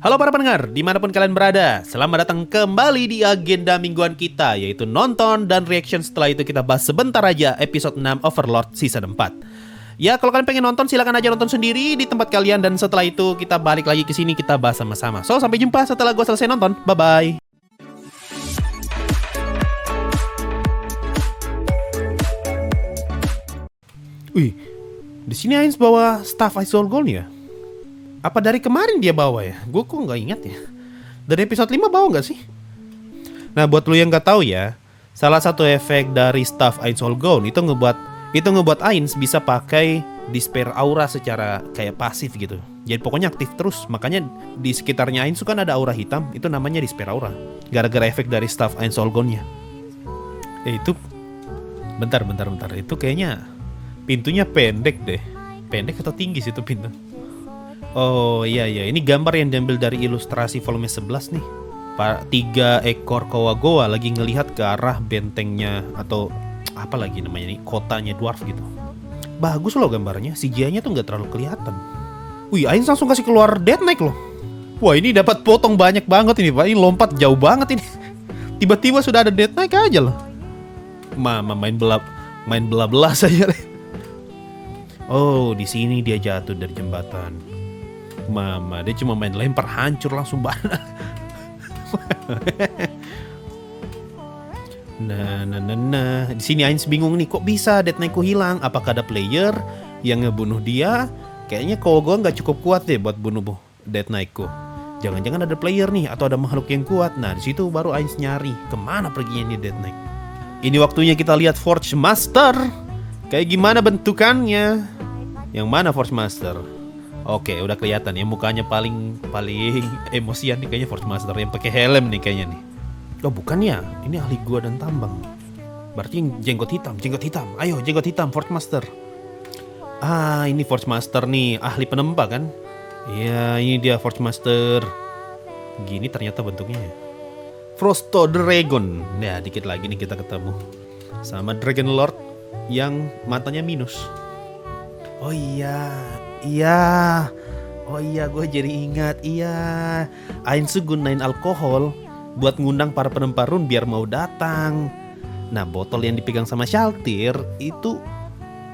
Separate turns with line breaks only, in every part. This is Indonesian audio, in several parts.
Halo para pendengar, dimanapun kalian berada, selamat datang kembali di agenda mingguan kita, yaitu nonton dan reaction. Setelah itu kita bahas sebentar aja episode 6 Overlord Season 4. Ya, kalau kalian pengen nonton, silakan aja nonton sendiri di tempat kalian. Dan setelah itu kita balik lagi ke sini, kita bahas sama-sama. So, sampai jumpa setelah gue selesai nonton. Bye-bye. Wih, di sini Ainz bawa staff Isol Gold ya? Apa dari kemarin dia bawa ya? Gue kok nggak ingat ya. Dari episode 5 bawa nggak sih? Nah, buat lu yang nggak tahu ya, salah satu efek dari staff Ainz All Gone itu ngebuat Ainz bisa pakai Despair Aura secara kayak pasif gitu. Jadi pokoknya aktif terus. Makanya di sekitarnya Ainz kan ada aura hitam, itu namanya Despair Aura. Gara-gara efek dari staff Ainz All Gone-nya. Itu bentar. Itu kayaknya pintunya pendek deh. Pendek atau tinggi sih itu pintu? Oh iya, ini gambar yang diambil dari ilustrasi volume 11 nih. 3 ekor Kowa-Gowa lagi ngelihat ke arah bentengnya atau apa lagi namanya nih, kotanya dwarf gitu. Bagus loh gambarnya, CGI-nya tuh nggak terlalu kelihatan. Wih, Ainz langsung kasih keluar Death Knight loh. Wah, ini dapat potong banyak banget ini, Pak. Ini lompat jauh banget ini. Tiba-tiba sudah ada Death Knight aja loh. Mama main belah saja. Oh, di sini dia jatuh dari jembatan. Mama, dia cuma main lempar hancur langsung banget. Nah. Di sini Ainz bingung nih, kok bisa Death Knight-ku hilang? Apakah ada player yang ngebunuh dia? Kayaknya Kowa-Gowa nggak cukup kuat deh buat bunuh Death Knight-ku. Jangan-jangan ada player nih atau ada makhluk yang kuat. Nah, di situ baru Ainz nyari kemana perginya nih Death Knight. Ini waktunya kita lihat Forge Master. Kayak gimana bentukannya? Yang mana Forge Master? Oke, udah kelihatan ya, mukanya paling emosian nih kayaknya Forge Master yang pakai helm nih kayaknya nih. Oh, bukan ya, ini ahli gua dan tambang. Berarti jenggot hitam. Ayo, jenggot hitam Forge Master. Ah, ini Forge Master nih, ahli penempa kan? Iya, ini dia Forge Master. Gini ternyata bentuknya. Frosto Dragon. Ya, dikit lagi nih kita ketemu sama Dragon Lord yang matanya minus. Oh iya, gue jadi ingat. Iya, Ainz gunain alkohol buat ngundang para penempa run biar mau datang. Nah, botol yang dipegang sama Shaltir itu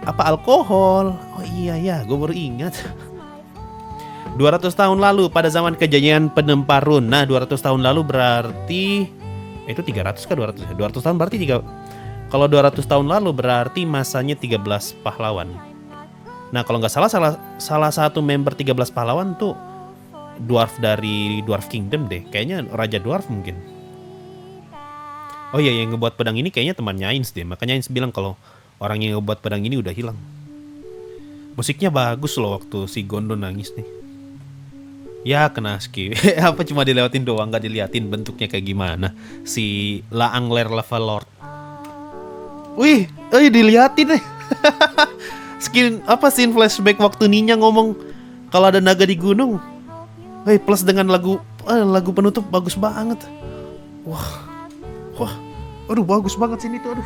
apa, alkohol? Oh iya, gue baru ingat. 200 tahun lalu pada zaman kejayaan penempa run. Nah, 200 tahun lalu berarti itu 300 kah 200? 200 tahun berarti 3. Kalau 200 tahun lalu berarti masanya 13 pahlawan. Nah, kalau nggak salah satu member 13 pahlawan tuh dwarf dari Dwarf Kingdom deh. Kayaknya Raja Dwarf mungkin. Oh iya, yang ngebuat pedang ini kayaknya temannya Ainz deh. Makanya Ainz bilang kalau orang yang ngebuat pedang ini udah hilang. Musiknya bagus loh waktu si Gondo nangis nih. Ya, kena skip. Apa cuma dilewatin doang, nggak diliatin bentuknya kayak gimana si Laangler Lava Lord. Wih, diliatin nih. Scene flashback waktu Ninya ngomong kalau ada naga di gunung. Plus dengan lagu penutup bagus banget. Wah. Aduh, bagus banget sini tuh,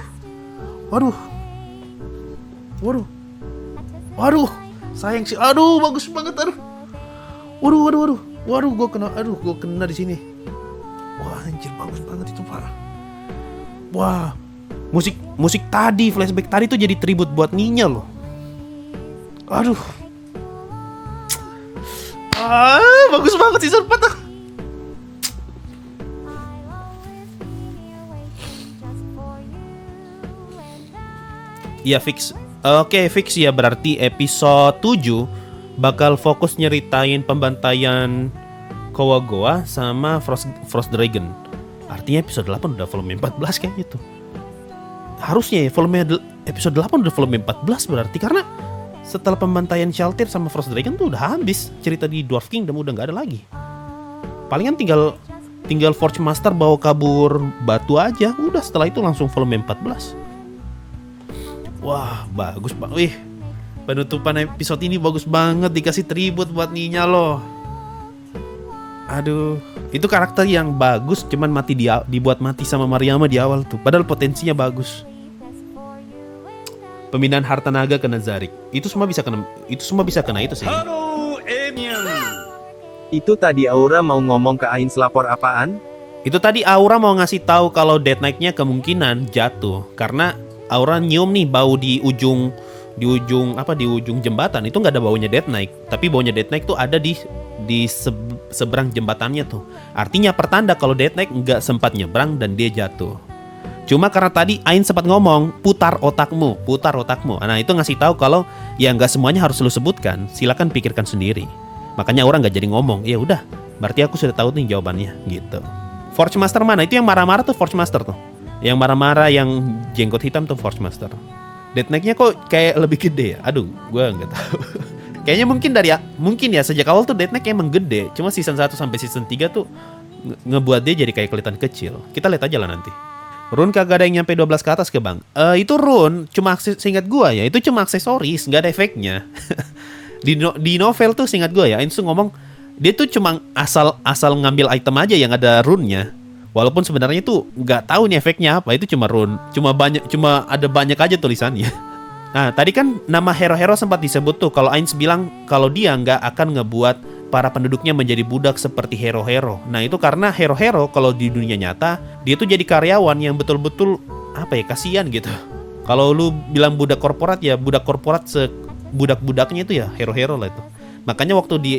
Waduh. Sayang sih. Aduh, bagus banget, Waduh, gue kena di sini. Wah, anjir, bagus banget itu, Pak. Wah. Musik tadi, flashback tadi tuh jadi tribut buat Ninya loh. Aduh. Bagus banget season 4 tuh. Iya, fix. Oke, fix ya, berarti episode 7 bakal fokus nyeritain pembantaian Kowa-Gowa sama Frost Dragon. Artinya episode 8 udah volume 14 kayaknya tuh. Harusnya ya episode 8 udah volume 14 berarti, karena setelah pembantaian Shaltir sama Frost Dragon tuh udah habis cerita di Dwarf Kingdom, udah nggak ada lagi. Palingan tinggal Forge Master bawa kabur batu aja, udah setelah itu langsung volume 14. Wah, bagus banget. Wih, penutupan episode ini bagus banget, dikasih tribut buat Ninya loh. Aduh, itu karakter yang bagus, cuman dibuat mati sama Mariama di awal tuh. Padahal potensinya bagus. Pemindahan harta naga ke Nazarik. Itu semua bisa kena itu sih.
Halo, Emian. Itu tadi Aura mau ngomong ke Ainz lapor apaan?
Itu tadi Aura mau ngasih tahu kalau Death Knight-nya kemungkinan jatuh karena Aura nyium nih bau di ujung jembatan. Itu nggak ada baunya Death Knight, tapi baunya Death Knight tuh ada di seberang jembatannya tuh. Artinya pertanda kalau Death Knight nggak sempat nyebrang dan dia jatuh. Cuma karena tadi Ainz sempat ngomong putar otakmu. Nah itu ngasih tahu kalau ya nggak semuanya harus lu sebutkan. Silakan pikirkan sendiri. Makanya orang nggak jadi ngomong. Ya udah, berarti aku sudah tahu nih jawabannya gitu. Forge Master mana? Itu yang marah-marah tuh Forge Master tuh. Yang marah-marah yang jenggot hitam tuh Forge Master. Death Knight-nya kok kayak lebih gede ya? Aduh, gue nggak tahu. Kayaknya mungkin ya sejak awal tuh Death Knight emang gede. Cuma season 1 sampai season 3 tuh ngebuat dia jadi kayak kelihatan kecil. Kita lihat aja lah nanti. Rune kagak ada yang nyampe 12 ke atas ke bang. Itu rune cuma seingat gua ya, itu cuma aksesoris, nggak ada efeknya. di novel tuh seingat gua ya, Ainz tuh ngomong dia tuh cuma asal ngambil item aja yang ada rune-nya. Walaupun sebenarnya tuh nggak tahu nih efeknya apa, itu cuma rune, cuma ada banyak aja tulisannya. Nah tadi kan nama hero-hero sempat disebut tuh, kalau Ainz bilang kalau dia nggak akan ngebuat para penduduknya menjadi budak seperti hero-hero. Nah itu karena hero-hero kalau di dunia nyata dia tuh jadi karyawan yang betul-betul apa ya, kasihan gitu. Kalau lu bilang budak korporat ya budak korporat sebudak-budaknya itu ya hero-hero lah itu. Makanya waktu di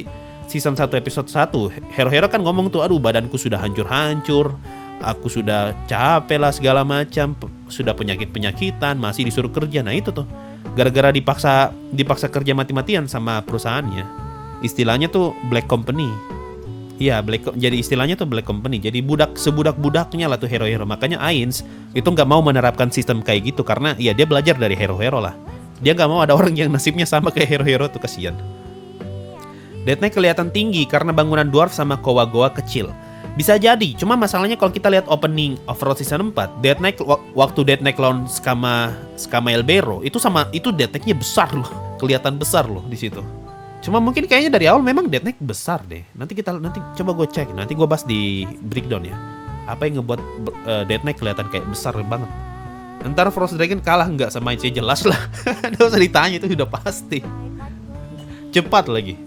season 1 episode 1 hero-hero kan ngomong tuh, aduh badanku sudah hancur-hancur, aku sudah capek lah segala macam, sudah penyakit-penyakitan, masih disuruh kerja. Nah itu tuh gara-gara dipaksa kerja mati-matian sama perusahaannya. Istilahnya tuh black company. Iya, jadi istilahnya tuh black company. Jadi sebudak-budaknya lah tuh hero-hero. Makanya Ainz itu nggak mau menerapkan sistem kayak gitu karena ya dia belajar dari hero-hero lah. Dia nggak mau ada orang yang nasibnya sama kayak hero-hero tuh, kasihan. Death Knight kelihatan tinggi karena bangunan dwarf sama goa-goa kecil. Bisa jadi, cuma masalahnya kalau kita lihat opening Overlord season 4, Death Knight waktu Death Knight lawan Scamael Barrow itu Death Knight-nya besar loh. Kelihatan besar loh di situ. Cuma mungkin kayaknya dari awal memang Death Knight besar deh. Nanti coba gue cek. Nanti gue bahas di breakdown ya. Apa yang ngebuat Death Knight kelihatan kayak besar banget. Ntar Frost Dragon kalah nggak sama Ainz, jelas lah. Nggak usah ditanya, itu udah pasti. Cepat lagi.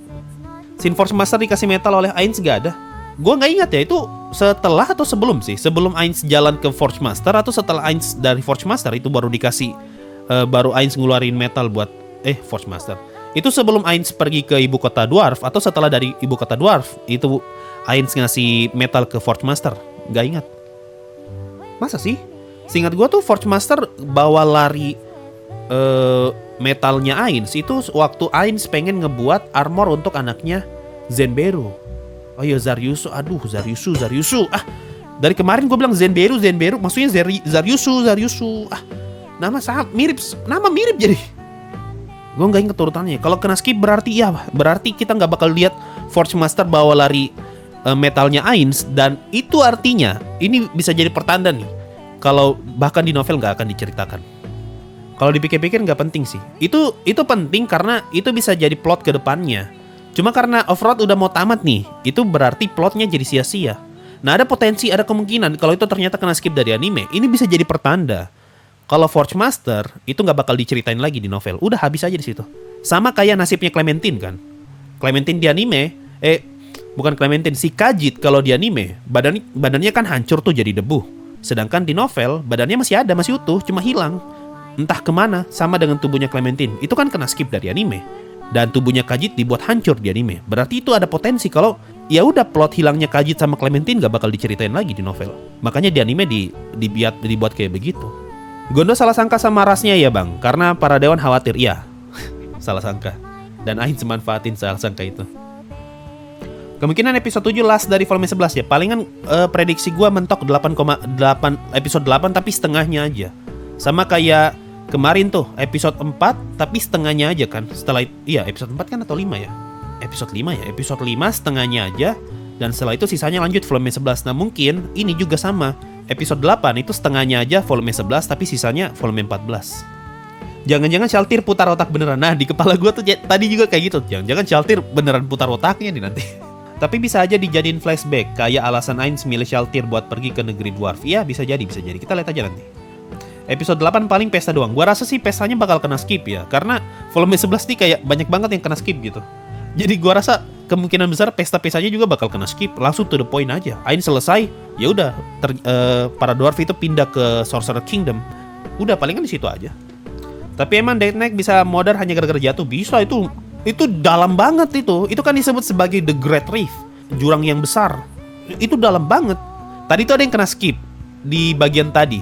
Scene Forge Master dikasih metal oleh Ainz gak ada. Gue nggak ingat ya itu setelah atau sebelum sih. Sebelum Ainz jalan ke Forge Master atau setelah Ainz dari Forge Master itu baru dikasih baru Ainz ngeluarin metal buat Forge Master. Itu sebelum Ainz pergi ke ibu kota dwarf atau setelah dari ibu kota dwarf itu Ainz ngasih metal ke Forge Master? Gak ingat. Masa sih? Seingat gue tuh Forge Master bawa lari metalnya Ainz itu waktu Ainz pengen ngebuat armor untuk anaknya Zenberu. Oh iya Zaryusu. Aduh Zaryusu. Dari kemarin gue bilang Zenberu maksudnya Zaryusu. Nama mirip jadi. Gue nggak inget urutannya. Kalau kena skip berarti kita nggak bakal lihat Forge Master bawa lari metalnya Ainz, dan itu artinya ini bisa jadi pertanda nih. Kalau bahkan di novel nggak akan diceritakan. Kalau dipikir-pikir nggak penting sih. Itu penting karena itu bisa jadi plot ke depannya. Cuma karena Overlord udah mau tamat nih, itu berarti plotnya jadi sia-sia. Nah ada potensi, ada kemungkinan kalau itu ternyata kena skip dari anime, ini bisa jadi pertanda. Kalau Forge Master itu nggak bakal diceritain lagi di novel, udah habis aja di situ. Sama kayak nasibnya Clementine kan. Clementine di anime, bukan Clementine, si Khajiit kalau di anime badannya kan hancur tuh jadi debu. Sedangkan di novel badannya masih ada, masih utuh, cuma hilang. Entah kemana, sama dengan tubuhnya Clementine. Itu kan kena skip dari anime. Dan tubuhnya Khajiit dibuat hancur di anime. Berarti itu ada potensi kalau ya udah plot hilangnya Khajiit sama Clementine nggak bakal diceritain lagi di novel. Makanya di anime dibuat kayak begitu. Gondo salah sangka sama rasnya ya bang, karena para dewan khawatir. Iya, salah sangka. Dan Ainz manfaatin salah sangka itu. Kemungkinan episode 7 last dari volume 11 ya. Palingan prediksi gue mentok 8,8 episode 8 tapi setengahnya aja. Sama kayak kemarin tuh episode 4 tapi setengahnya aja kan. Setelah episode 4 kan atau 5 ya? Episode 5 ya. Episode 5 setengahnya aja. Dan setelah itu sisanya lanjut volume 11. Nah mungkin ini juga sama. Episode 8 itu setengahnya aja volume 11 tapi sisanya volume 14. Jangan-jangan Shaltir putar otak beneran. Nah di kepala gue tuh tadi juga kayak gitu. Jangan-jangan Shaltir beneran putar otaknya nih nanti. Tapi bisa aja dijadiin flashback kayak alasan Ainz milih Shaltir buat pergi ke negeri dwarf. Iya bisa jadi. Kita lihat aja nanti. Episode 8 paling pesta doang. Gua rasa sih pestanya bakal kena skip ya. Karena volume 11 nih kayak banyak banget yang kena skip gitu. Jadi gua rasa kemungkinan besar pesta-pestanya juga bakal kena skip, langsung to the point aja. Ainz selesai, ya udah para dwarf itu pindah ke Sorcerer Kingdom. Udah palingan di situ aja. Tapi emang Death Knight bisa modar hanya gara-gara jatuh, bisa itu dalam banget itu. Itu kan disebut sebagai The Great Rift, jurang yang besar. Itu dalam banget. Tadi tuh ada yang kena skip di bagian tadi.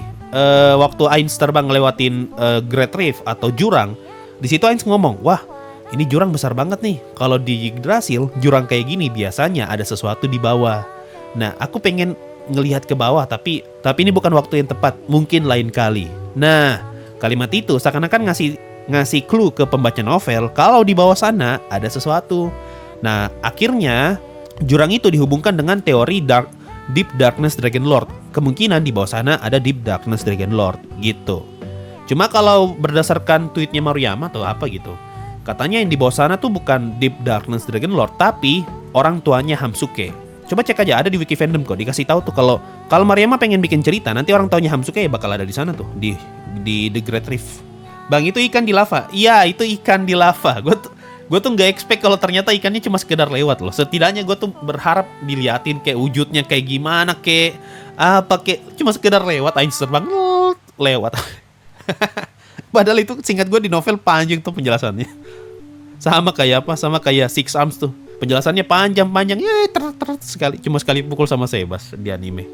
Waktu Ainz terbang ngelewatin Great Rift atau jurang, di situ Ainz ngomong, wah ini jurang besar banget nih. Kalau di Yggdrasil, jurang kayak gini biasanya ada sesuatu di bawah. Nah, aku pengen ngelihat ke bawah, tapi ini bukan waktu yang tepat. Mungkin lain kali. Nah, kalimat itu seakan-akan ngasih clue ke pembaca novel kalau di bawah sana ada sesuatu. Nah, akhirnya jurang itu dihubungkan dengan teori Deep Darkness Dragon Lord. Kemungkinan di bawah sana ada Deep Darkness Dragon Lord gitu. Cuma kalau berdasarkan tweetnya Maruyama atau apa gitu, katanya yang di bawah sana tuh bukan Deep Darkness Dragon Lord, tapi orang tuanya Hamsuke. Coba cek aja, ada di wiki fandom kok, dikasih tahu tuh kalau Maruyama pengen bikin cerita, nanti orang tuanya Hamsuke ya bakal ada di sana tuh, di The Great Rift. Bang, itu ikan di lava. Iya, itu ikan di lava. Gue tuh nggak expect kalau ternyata ikannya cuma sekedar lewat loh. Setidaknya gue tuh berharap diliatin kayak wujudnya kayak gimana, kayak apa, kayak cuma sekedar lewat, Ainz terbang lewat. Padahal itu singkat gue di novel panjang tuh penjelasannya. Sama kayak Six Arms tuh. Penjelasannya panjang ya sekali, cuma sekali pukul sama Sebas di anime.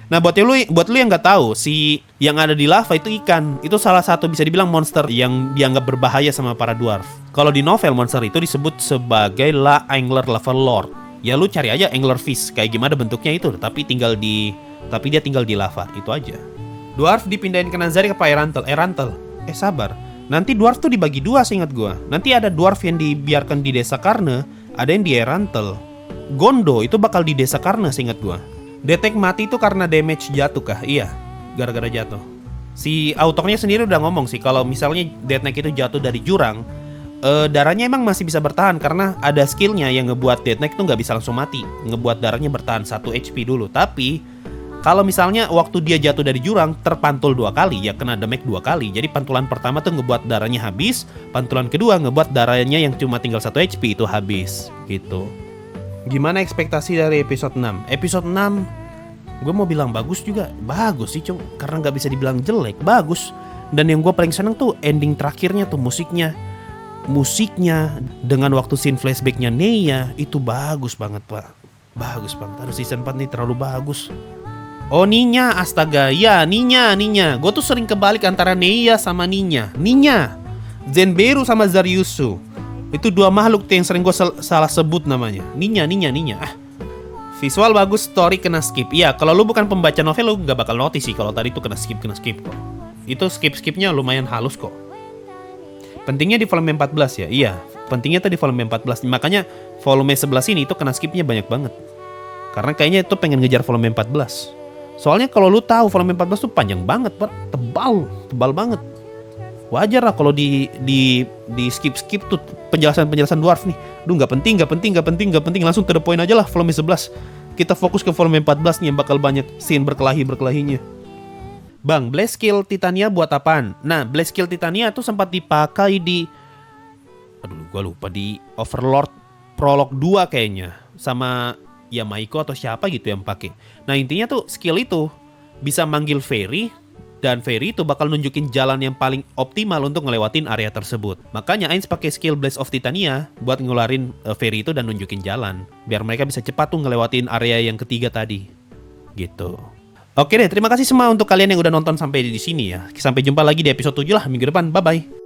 Nah, buat lu yang nggak tahu, si yang ada di lava itu ikan. Itu salah satu bisa dibilang monster yang dianggap berbahaya sama para dwarf. Kalau di novel monster itu disebut sebagai La Angler Lava Lord. Ya lu cari aja anglerfish kayak gimana bentuknya itu, tapi dia tinggal di lava, itu aja. Dwarf dipindahin ke Nazari ke Erantel. Sabar. Nanti dwarf tuh dibagi dua seingat gua. Nanti ada dwarf yang dibiarkan di desa Karne, ada yang di Erantel. Gondo itu bakal di desa Karne seingat gua. Detek mati itu karena damage jatuh kah? Iya, gara-gara jatuh. Si autornya sendiri udah ngomong sih kalau misalnya Death Knight itu jatuh dari jurang, darahnya emang masih bisa bertahan karena ada skillnya yang ngebuat Death Knight itu nggak bisa langsung mati, ngebuat darahnya bertahan 1 HP dulu. Tapi kalau misalnya waktu dia jatuh dari jurang terpantul 2 kali, ya kena damage 2 kali. Jadi pantulan pertama tuh ngebuat darahnya habis, pantulan kedua ngebuat darahnya yang cuma tinggal 1 HP itu habis gitu. Gimana ekspektasi dari episode 6? Episode 6 gue mau bilang bagus juga. Bagus sih, karena nggak bisa dibilang jelek, bagus. Dan yang gue paling seneng tuh ending terakhirnya tuh musiknya dengan waktu scene flashbacknya Neya itu bagus banget, Pak. Bagus banget. Aduh, season 4 nih terlalu bagus. Oh, Ninya, astaga, ya Ninya. Gue tuh sering kebalik antara Neya sama Ninya. Zenberu sama Zaryusu. Itu 2 makhluk yang sering gue salah sebut namanya. Ninya. Visual bagus, story kena skip. Iya, kalau lu bukan pembaca novel lu gak bakal notice sih kalau tadi tuh kena skip kok. Itu skipnya lumayan halus kok. Pentingnya di volume 14 ya. Iya, pentingnya tuh di volume 14. Makanya volume 11 ini itu kena skipnya banyak banget. Karena kayaknya itu pengen ngejar volume 14. Soalnya kalau lu tahu volume 14 tuh panjang banget, Pak. Tebal banget. Wajar lah kalau di skip tuh penjelasan dwarf nih. Duh, nggak penting, langsung to the point aja lah volume 11. Kita fokus ke volume 14 nih yang bakal banyak scene berkelahinya. Bang, Blast Skill Titania buat apaan? Nah, Blast Skill Titania tuh sempat dipakai di gua lupa, di Overlord Prolog 2 kayaknya. Sama ya Maiko atau siapa gitu yang pakai. Nah, intinya tuh skill itu bisa manggil fairy, dan fairy itu bakal nunjukin jalan yang paling optimal untuk ngelewatin area tersebut. Makanya Ainz pakai skill Blast of Titania buat ngeluarin fairy itu dan nunjukin jalan biar mereka bisa cepat tuh ngelewatin area yang ketiga tadi. Gitu. Oke deh, terima kasih semua untuk kalian yang udah nonton sampai di sini ya. Sampai jumpa lagi di episode 7 lah minggu depan. Bye bye.